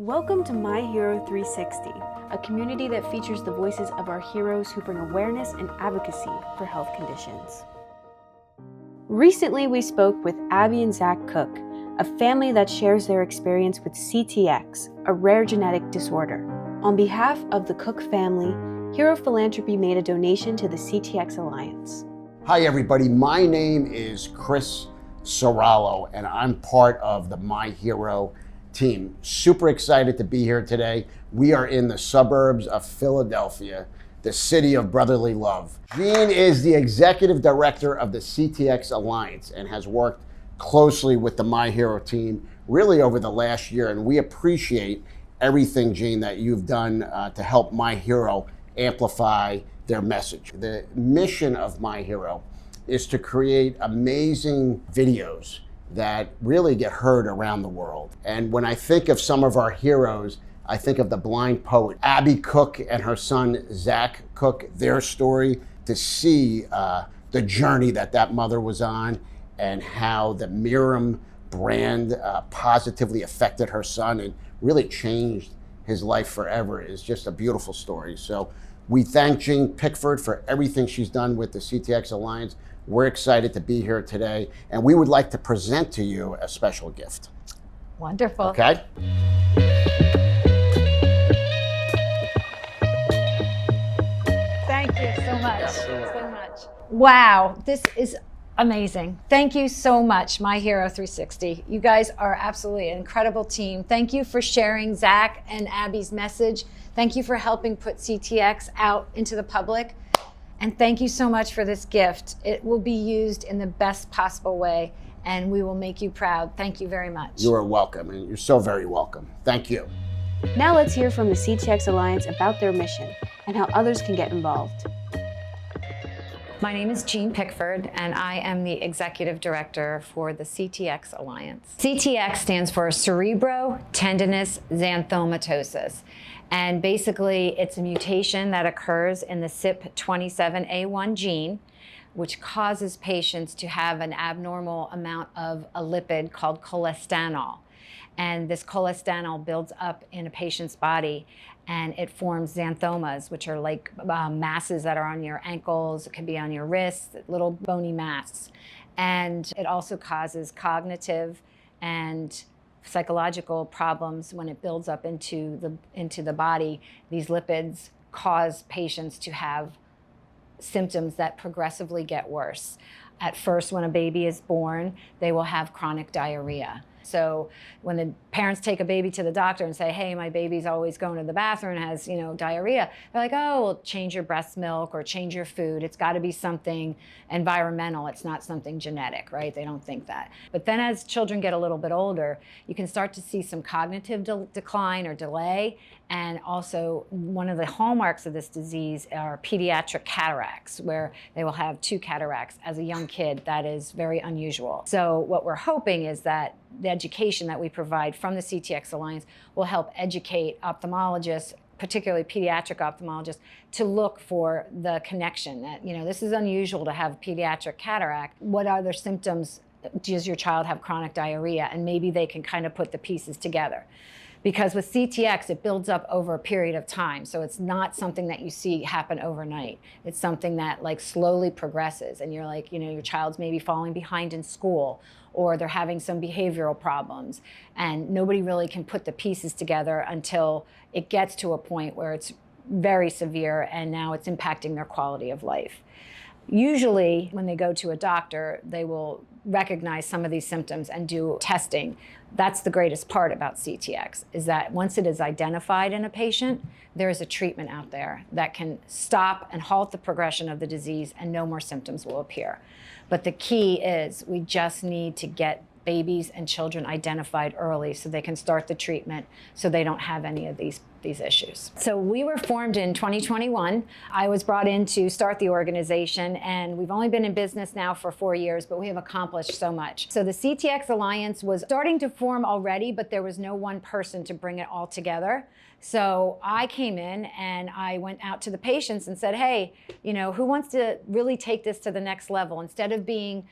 Welcome to My Hero 360, a community that features the voices of our heroes who bring awareness and advocacy for health conditions. Recently, we spoke with Abby and Zach Cook, a family that shares their experience with CTX, a rare genetic disorder. On behalf of the Cook family, Hero Philanthropy made a donation to the CTX Alliance. Hi everybody, my name is Chris Sorallo and I'm part of the My Hero team. Super excited to be here today. We are in the suburbs of Philadelphia, the city of brotherly love. Jean is the executive director of the CTX Alliance and has worked closely with the My Hero team really over the last year, and we appreciate everything, Jean, that you've done to help My Hero amplify their message. The mission of My Hero is to create amazing videos that really get heard around the world. And when I think of some of our heroes, I think of the blind poet, Abby Cook, and her son, Zach Cook, their story, to see the journey that mother was on and how the Miram brand positively affected her son and really changed his life forever is just a beautiful story. So we thank Jean Pickford for everything she's done with the CTX Alliance. We're excited to be here today, and we would like to present to you a special gift. Wonderful. Okay? Thank you so much. So much. Wow, this is amazing. Thank you so much, My Hero 360. You guys are absolutely an incredible team. Thank you for sharing Zach and Abby's message. Thank you for helping put CTX out into the public. And thank you so much for this gift. It will be used in the best possible way, and we will make you proud. Thank you very much. You are welcome, and you're so very welcome. Thank you. Now let's hear from the CTX Alliance about their mission and how others can get involved. My name is Jean Pickford, and I am the Executive Director for the CTX Alliance. CTX stands for cerebrotendinous xanthomatosis. And basically, it's a mutation that occurs in the CYP27A1 gene, which causes patients to have an abnormal amount of a lipid called cholestanol. And this cholestanol builds up in a patient's body, and it forms xanthomas, which are like masses that are on your ankles. It can be on your wrists, little bony masses. And it also causes cognitive and psychological problems when it builds up into the body. These lipids cause patients to have symptoms that progressively get worse. At first, when a baby is born, they will have chronic diarrhea. So when the parents take a baby to the doctor and say, hey, my baby's always going to the bathroom and has, diarrhea, they're like, oh, well, change your breast milk or change your food. It's got to be something environmental. It's not something genetic, right? They don't think that. But then as children get a little bit older, you can start to see some cognitive decline or delay. And also, one of the hallmarks of this disease are pediatric cataracts, where they will have 2 cataracts as a young kid. That is very unusual. So what we're hoping is that the education that we provide from the CTX Alliance will help educate ophthalmologists, particularly pediatric ophthalmologists, to look for the connection that, this is unusual to have pediatric cataract. What other symptoms does your child have chronic diarrhea? And maybe they can kind of put the pieces together. Because with CTX, it builds up over a period of time. So it's not something that you see happen overnight. It's something that slowly progresses. And you're your child's maybe falling behind in school, or they're having some behavioral problems. And nobody really can put the pieces together until it gets to a point where it's very severe and now it's impacting their quality of life. Usually, when they go to a doctor, they will recognize some of these symptoms and do testing. That's the greatest part about CTX, is that once it is identified in a patient, there is a treatment out there that can stop and halt the progression of the disease, and no more symptoms will appear. But the key is we just need to get babies and children identified early so they can start the treatment so they don't have any of these issues. So we were formed in 2021. I was brought in to start the organization, and we've only been in business now for 4 years, but we have accomplished so much. So the CTX Alliance was starting to form already, but there was no one person to bring it all together. So I came in and I went out to the patients and said, hey, who wants to really take this to the next level? Instead of being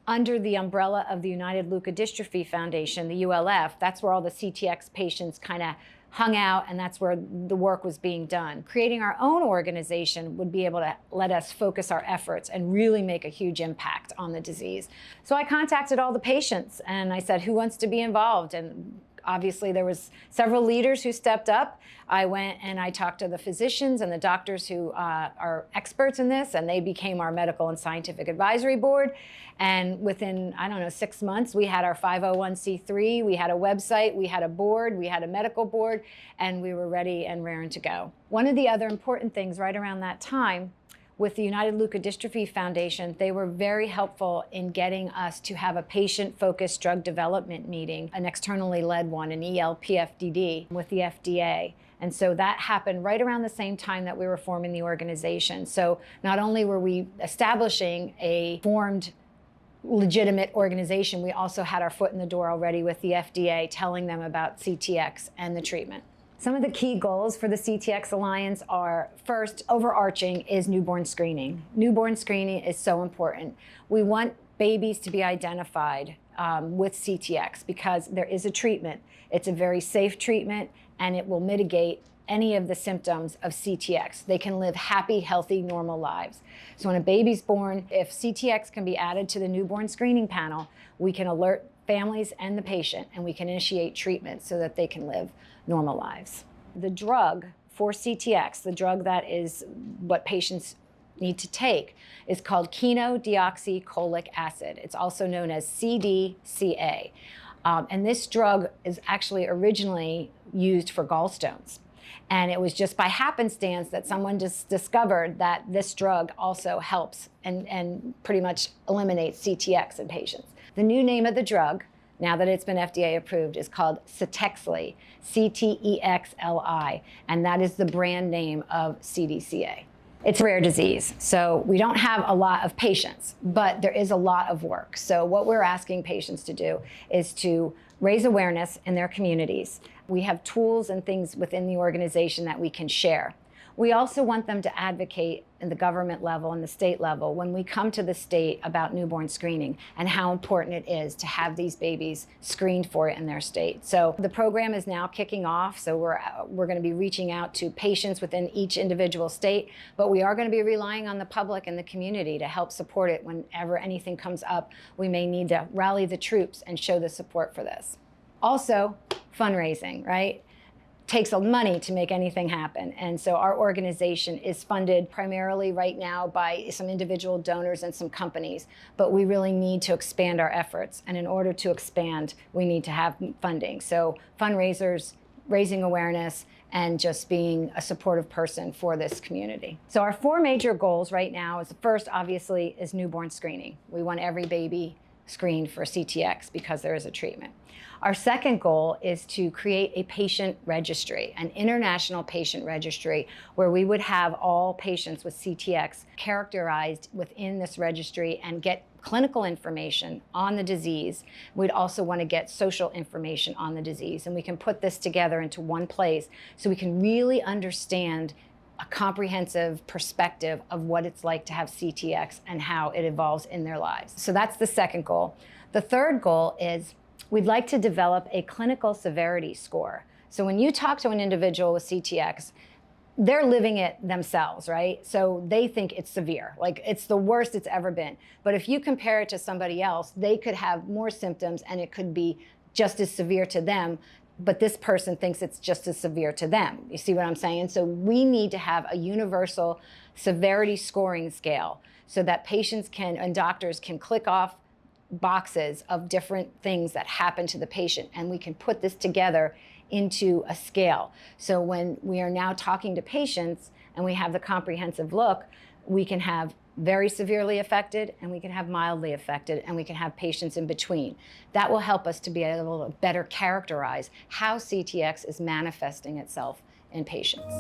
under the umbrella of the United Leukodystrophy Foundation, the ULF, that's where all the CTX patients kind of hung out, and that's where the work was being done. Creating our own organization would be able to let us focus our efforts and really make a huge impact on the disease. So I contacted all the patients and I said, who wants to be involved? And obviously there was several leaders who stepped up. I went and I talked to the physicians and the doctors who are experts in this, and they became our medical and scientific advisory board. And within, I don't know, 6 months, we had our 501c3, we had a website, we had a board, we had a medical board, and we were ready and raring to go. One of the other important things right around that time with the United Leukodystrophy Foundation, they were very helpful in getting us to have a patient-focused drug development meeting, an externally led one, an ELPFDD, with the FDA. And so that happened right around the same time that we were forming the organization. So not only were we establishing a formed legitimate organization, we also had our foot in the door already with the FDA, telling them about CTX and the treatment. Some of the key goals for the CTX Alliance are, first, overarching is newborn screening. Newborn screening is so important. We want babies to be identified with CTX because there is a treatment. It's a very safe treatment and it will mitigate any of the symptoms of CTX. They can live happy, healthy, normal lives. So when a baby's born, if CTX can be added to the newborn screening panel, we can alert families and the patient, and we can initiate treatment so that they can live normal lives. The drug for CTX, the drug that is what patients need to take, is called chenodeoxycholic acid. It's also known as CDCA. And this drug is actually originally used for gallstones. And it was just by happenstance that someone just discovered that this drug also helps and pretty much eliminates CTX in patients. The new name of the drug, now that it's been FDA approved, is called CTEXLI, CTEXLI, and that is the brand name of CDCA. It's a rare disease, so we don't have a lot of patients, but there is a lot of work. So what we're asking patients to do is to raise awareness in their communities. We have tools and things within the organization that we can share. We also want them to advocate in the government level and the state level when we come to the state about newborn screening and how important it is to have these babies screened for it in their state. So the program is now kicking off. So we're going to be reaching out to patients within each individual state, but we are going to be relying on the public and the community to help support it whenever anything comes up. We may need to rally the troops and show the support for this. Also, fundraising, right? Takes money to make anything happen. And so our organization is funded primarily right now by some individual donors and some companies, but we really need to expand our efforts. And in order to expand, we need to have funding. So fundraisers, raising awareness, and just being a supportive person for this community. So our 4 major goals right now is, the first obviously is newborn screening. We want every baby screened for CTX because there is a treatment. Our second goal is to create a patient registry, an international patient registry, where we would have all patients with CTX characterized within this registry and get clinical information on the disease. We'd also want to get social information on the disease, and we can put this together into one place so we can really understand a comprehensive perspective of what it's like to have CTX and how it evolves in their lives. So that's the second goal. The third goal is we'd like to develop a clinical severity score. So when you talk to an individual with CTX, they're living it themselves, right? So they think it's severe, like it's the worst it's ever been. But if you compare it to somebody else, they could have more symptoms and it could be just as severe to them, but this person thinks it's just as severe to them. You see what I'm saying? So we need to have a universal severity scoring scale so that patients can and doctors can click off boxes of different things that happen to the patient, and we can put this together into a scale. So when we are now talking to patients and we have the comprehensive look, we can have very severely affected, and we can have mildly affected, and we can have patients in between. That will help us to be able to better characterize how CTX is manifesting itself in patients.